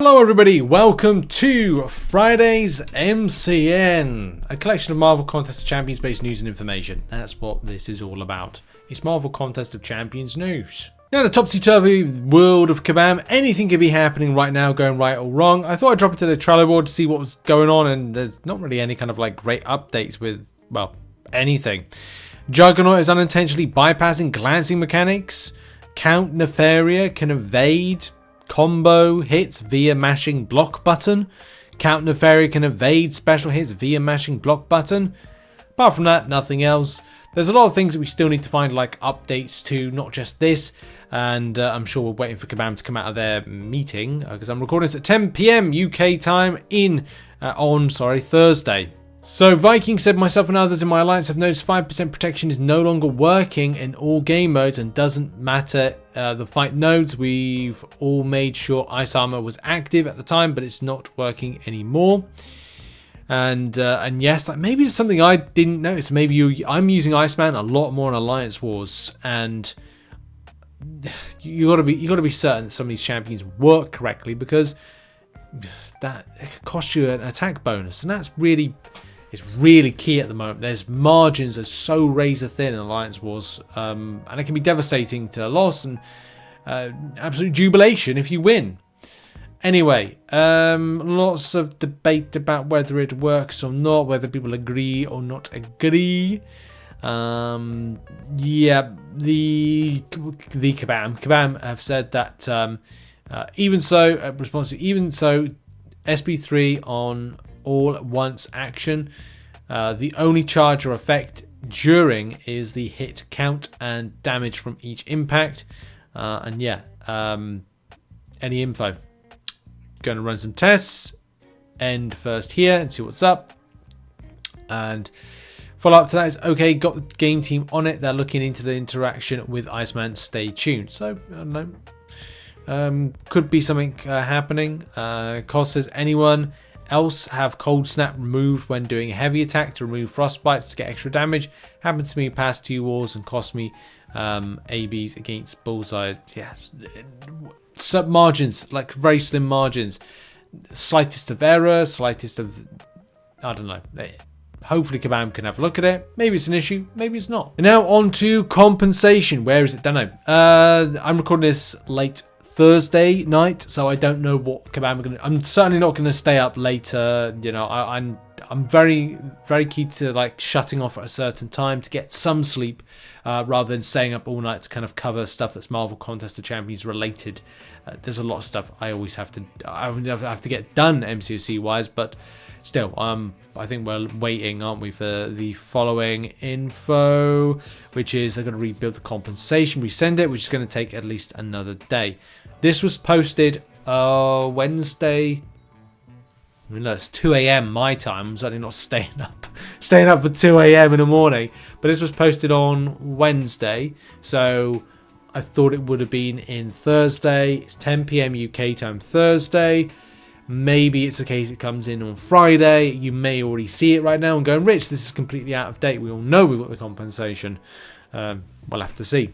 Hello everybody, welcome to Friday's MCN, a collection of Marvel Contest of Champions based news and information. That's what this is all about. It's Marvel Contest of Champions news. Now, the topsy-turvy world of Kabam, anything could be happening right now, going right or wrong. I thought I'd drop it to the Trello board to see what was going on, and there's not really any kind of like great updates with, well, anything. Juggernaut is unintentionally bypassing glancing mechanics. Count Nefaria can evade combo hits via mashing block button. Count Nefaria can evade special hits via mashing block button. Apart from that, nothing else. There's a lot of things that we still need to find like updates to, not just this. And I'm sure we're waiting for Kabam to come out of their meeting because I'm recording this at 10 PM UK time on Thursday. So Viking said, myself and others in my alliance have noticed 5% protection is no longer working in all game modes and doesn't matter the fight nodes. We've all made sure ice armor was active at the time, but it's not working anymore. And yes, like maybe it's something I didn't notice. Maybe I'm using Iceman a lot more in Alliance Wars, and you gotta be certain that some of these champions work correctly, because that costs you an attack bonus, and that's really. It's really key at the moment. There's margins are so razor thin in Alliance Wars, and it can be devastating to loss and absolute jubilation if you win. Anyway, lots of debate about whether it works or not, whether people agree or not agree. Yeah, the Kabam have said that even so, SP3 on all at once action. The only charge or effect during is the hit count and damage from each impact. And yeah, any info. Going to run some tests. End first here and see what's up. And follow up to that is okay. Got the game team on it. They're looking into the interaction with Iceman. Stay tuned. So I don't know. Could be something happening. Cost says anyone else have cold snap removed when doing a heavy attack to remove frostbites to get extra damage. Happened to me past 2 wars and cost me ABs against bullseye. Yes, sub margins, like very slim margins, slightest of error, slightest of, I don't know. Hopefully Kabam can have a look at it. Maybe it's an issue, maybe it's not. And now on to compensation. Where is it? Don't know. I'm recording this late Thursday night, so I don't know what Kabam are going to. I'm certainly not going to stay up later. You know, I'm very keen to like shutting off at a certain time to get some sleep, rather than staying up all night to kind of cover stuff that's Marvel Contest of Champions related. There's a lot of stuff I always have to get done MCOC wise, but still, I think we're waiting, aren't we, for the following info, which is they're going to rebuild the compensation, resend it, which is going to take at least another day. This was posted Wednesday. I mean, look, it's 2 AM my time. I'm certainly not staying up for 2 AM in the morning. But this was posted on Wednesday, so I thought it would have been in Thursday. It's 10 PM UK time Thursday. Maybe it's a case it comes in on Friday. You may already see it right now and going, Rich, this is completely out of date. We all know we've got the compensation. We'll have to see.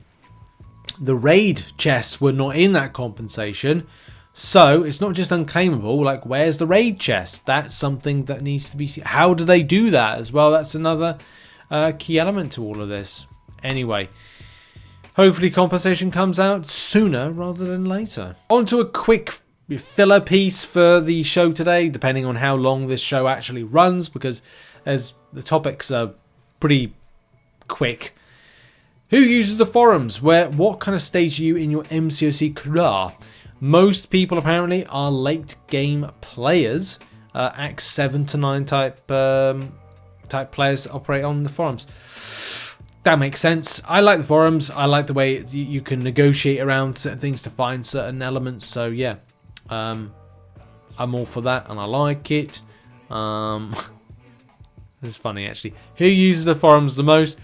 The raid chests were not in that compensation. So it's not just unclaimable. Like, where's the raid chest? That's something that needs to be seen. How do they do that as well? That's another key element to all of this. Anyway, hopefully compensation comes out sooner rather than later. On to a quick filler piece for the show today, depending on how long this show actually runs, because as the topics are pretty quick. Who uses the forums? What kind of stage are you in your MCOC career? Most people apparently are late game players. Act 7 to 9 type players operate on the forums. That makes sense. I like the forums. I like the way you can negotiate around certain things to find certain elements. So yeah, I'm all for that, and I like it. This is funny actually. Who uses the forums the most?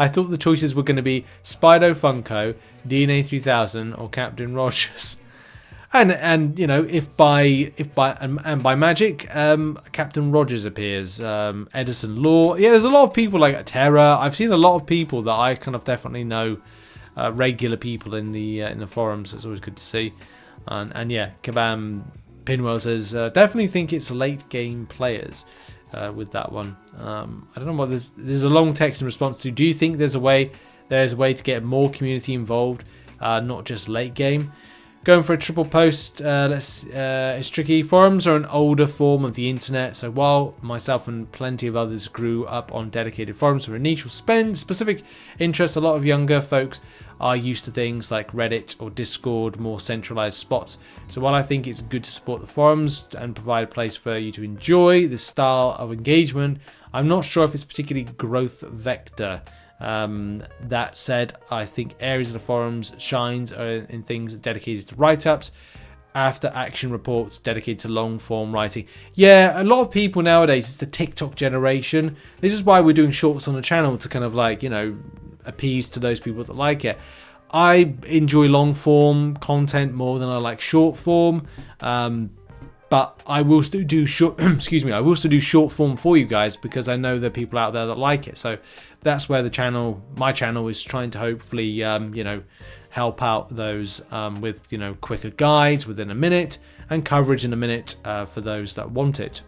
I thought the choices were going to be Spido Funko, DNA 3000, or Captain Rogers. And you know, if by magic, Captain Rogers appears, Edison Law. Yeah, there's a lot of people like Terra. I've seen a lot of people that I kind of definitely know, regular people in the forums. It's always good to see. And yeah, Kabam Pinwell says, definitely think it's late game players with that one. I don't know what there's a long text in response to. Do you think there's a way to get more community involved, not just late game? Going for a triple post, it's tricky. Forums are an older form of the internet, so while myself and plenty of others grew up on dedicated forums with a niche or specific interest, a lot of younger folks are used to things like Reddit or Discord, more centralized spots. So while I think it's good to support the forums and provide a place for you to enjoy this style of engagement, I'm not sure if it's particularly growth vector. That said, I think areas of the forums shines are in things dedicated to write-ups, after action reports dedicated to long form writing. Yeah, a lot of people nowadays, it's the TikTok generation. This is why we're doing shorts on the channel, to kind of like, you know, appease to those people that like it. I enjoy long form content more than I like short form, but I will still do short excuse me, I will still do short form for you guys, because I know there are people out there that like it. So that's where my channel is trying to hopefully you know, help out those with, you know, quicker guides within a minute and coverage in a minute for those that want it.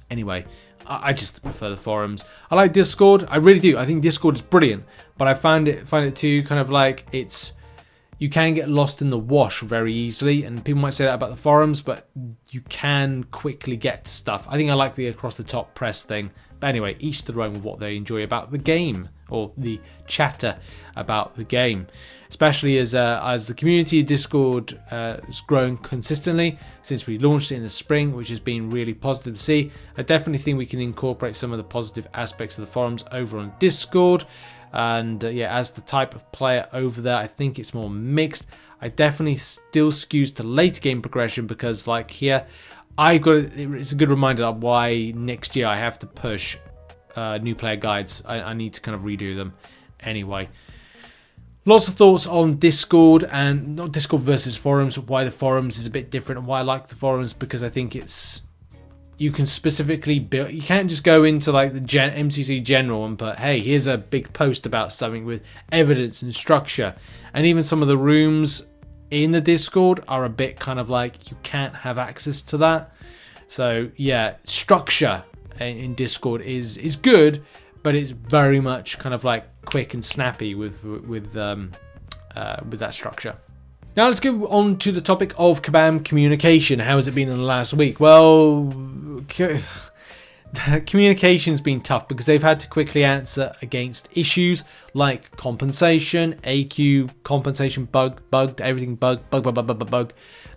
Anyway, I just prefer the forums. I like Discord, I really do. I think Discord is brilliant, but I find it too kind of like you can get lost in the wash very easily, and people might say that about the forums, but you can quickly get stuff. I think I like the across the top press thing. But anyway, each to their own with what they enjoy about the game, or the chatter about the game. Especially as the community of Discord has grown consistently since we launched it in the spring, which has been really positive to see. I definitely think we can incorporate some of the positive aspects of the forums over on Discord. And yeah, as the type of player over there, I think it's more mixed. I definitely still skews to late game progression, because like here, it's a good reminder of why next year I have to push new player guides. I need to kind of redo them anyway. Lots of thoughts on Discord, and not Discord versus forums, why the forums is a bit different, and why I like the forums, because I think you can specifically build. You can't just go into like the MCC general and put, hey, here's a big post about something with evidence and structure. And even some of the rooms in the Discord are a bit kind of like, you can't have access to that. So yeah, structure in Discord is good, but it's very much kind of like quick and snappy with that structure. Now let's go on to the topic of Kabam communication. How has it been in the last week? Well, communication's been tough, because they've had to quickly answer against issues like compensation, AQ, compensation, bugged, everything bug.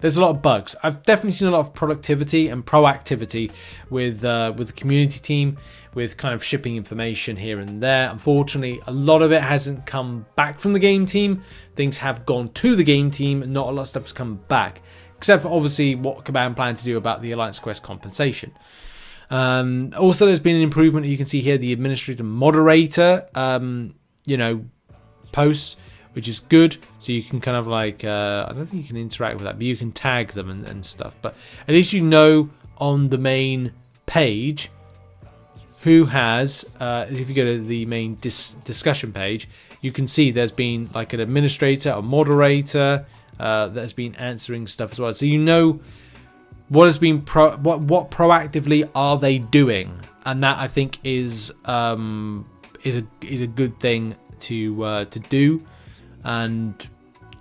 There's a lot of bugs. I've definitely seen a lot of productivity and proactivity with the community team, with kind of shipping information here and there. Unfortunately, a lot of it hasn't come back from the game team. Things have gone to the game team, and not a lot of stuff has come back, except for obviously what Kabam plan to do about the Alliance Quest compensation. Also, there's been an improvement. You can see here the administrator moderator, you know, posts, which is good. So you can kind of like, I don't think you can interact with that, but you can tag them and stuff. But at least you know on the main page who has, if you go to the main discussion page, you can see there's been like an administrator, a moderator that's been answering stuff as well. So you know what has been what proactively are they doing, and that I think is a good thing to do. And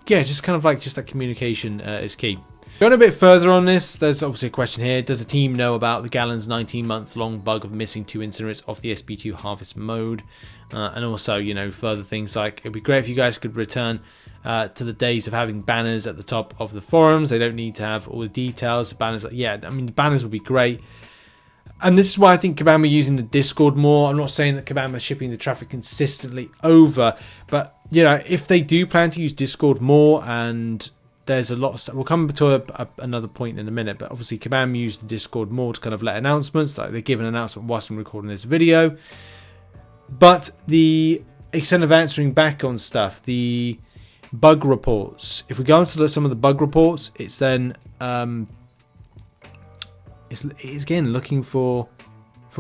yeah, just kind of like that communication is key. Going a bit further on this, there's obviously a question here. Does the team know about the Gallon's 19-month-long bug of missing 2 incinerates off the SB2 harvest mode? And also, you know, further things like, it'd be great if you guys could return to the days of having banners at the top of the forums. They don't need to have all the details. The banners, yeah, I mean, the banners would be great. And this is why I think Kabam are using the Discord more. I'm not saying that Kabam are shipping the traffic consistently over, but, you know, if they do plan to use Discord more, and there's a lot of stuff, we'll come to another point in a minute, but obviously Kabam use the Discord more to kind of let announcements, like they give an announcement whilst I'm recording this video. But the extent of answering back on stuff, the bug reports, if we go into some of the bug reports, it's then it's again looking for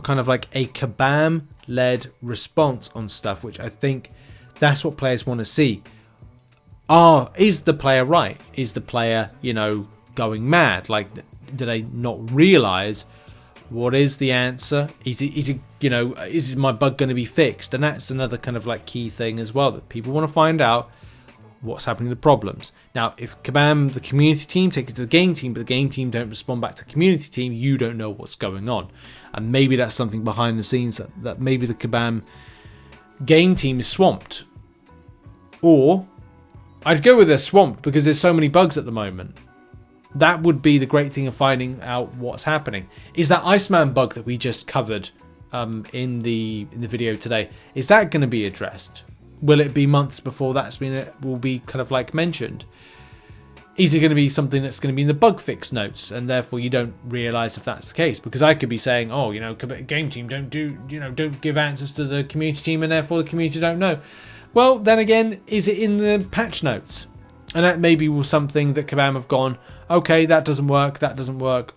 kind of like a Kabam led response on stuff, which I think that's what players want to see. is the player right? Is the player, you know, going mad? Like, do they not realize what is the answer? Is it, you know, is my bug going to be fixed? And that's another kind of like key thing as well, that people want to find out what's happening to the problems. Now, if Kabam, the community team, takes it to the game team, but the game team don't respond back to the community team, you don't know what's going on. And maybe that's something behind the scenes that maybe the Kabam game team is swamped. Or I'd go with they're swamped because there's so many bugs at the moment. That would be the great thing of finding out what's happening. Is that Iceman bug that we just covered in the video today, is that going to be addressed? Will it be months before will be kind of like mentioned? Is it going to be something that's going to be in the bug fix notes, and therefore you don't realize if that's the case? Because I could be saying, oh, you know, game team don't give answers to the community team, and therefore the community don't know. Well, then again, is it in the patch notes? And that maybe was something that Kabam have gone, okay, that doesn't work,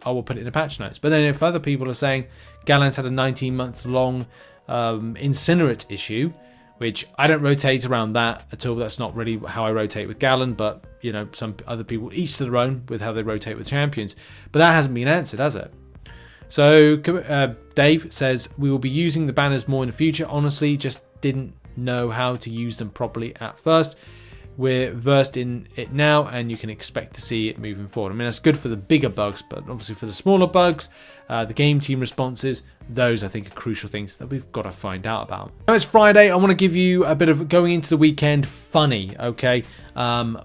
I will put it in the patch notes. But then if other people are saying Galen's had a 19-month long incinerate issue, which I don't rotate around that at all. That's not really how I rotate with Galen, but you know, some other people, each to their own with how they rotate with champions. But that hasn't been answered, has it? So Dave says, we will be using the banners more in the future. Honestly, just didn't know how to use them properly at first. We're versed in it now, and you can expect to see it moving forward. I mean, that's good for the bigger bugs, but obviously for the smaller bugs, the game team responses, those I think are crucial things that we've got to find out about. Now it's Friday. I want to give you a bit of going into the weekend funny. Okay,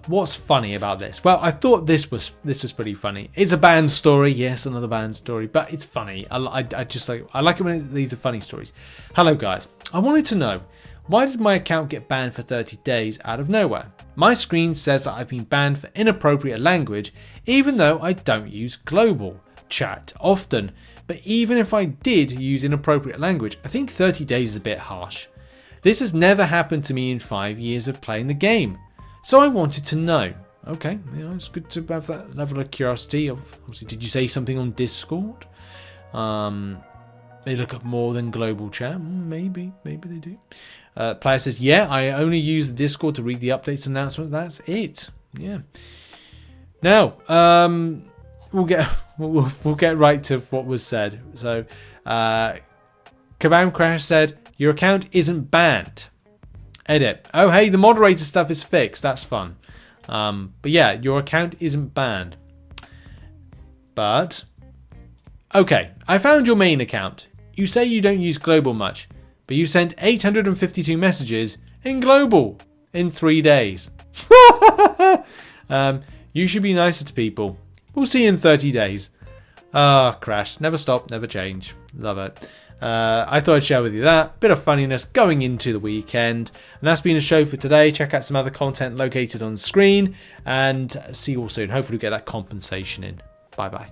what's funny about this? Well, I thought this was pretty funny. It's a band story, yes, another band story, but it's funny. I like it when these are funny stories. Hello guys, I wanted to know, why did my account get banned for 30 days out of nowhere? My screen says that I've been banned for inappropriate language, even though I don't use global chat often. But even if I did use inappropriate language, I think 30 days is a bit harsh. This has never happened to me in 5 years of playing the game. So I wanted to know. Okay, you know, it's good to have that level of curiosity. Obviously, did you say something on Discord? They look at more than global chat. Maybe they do. Player says, yeah, I only use the Discord to read the updates announcement. That's it. Yeah. Now, we'll get right to what was said. So, Kabam Crash said, your account isn't banned. Edit. Oh, hey, the moderator stuff is fixed. That's fun. But yeah, your account isn't banned. But, okay, I found your main account. You say you don't use global much, but you sent 852 messages in global in 3 days. You should be nicer to people. We'll see you in 30 days. Crash. Never stop, never change. Love it. I thought I'd share with you that. Bit of funniness going into the weekend. And that's been a show for today. Check out some other content located on screen. And see you all soon. Hopefully we'll get that compensation in. Bye-bye.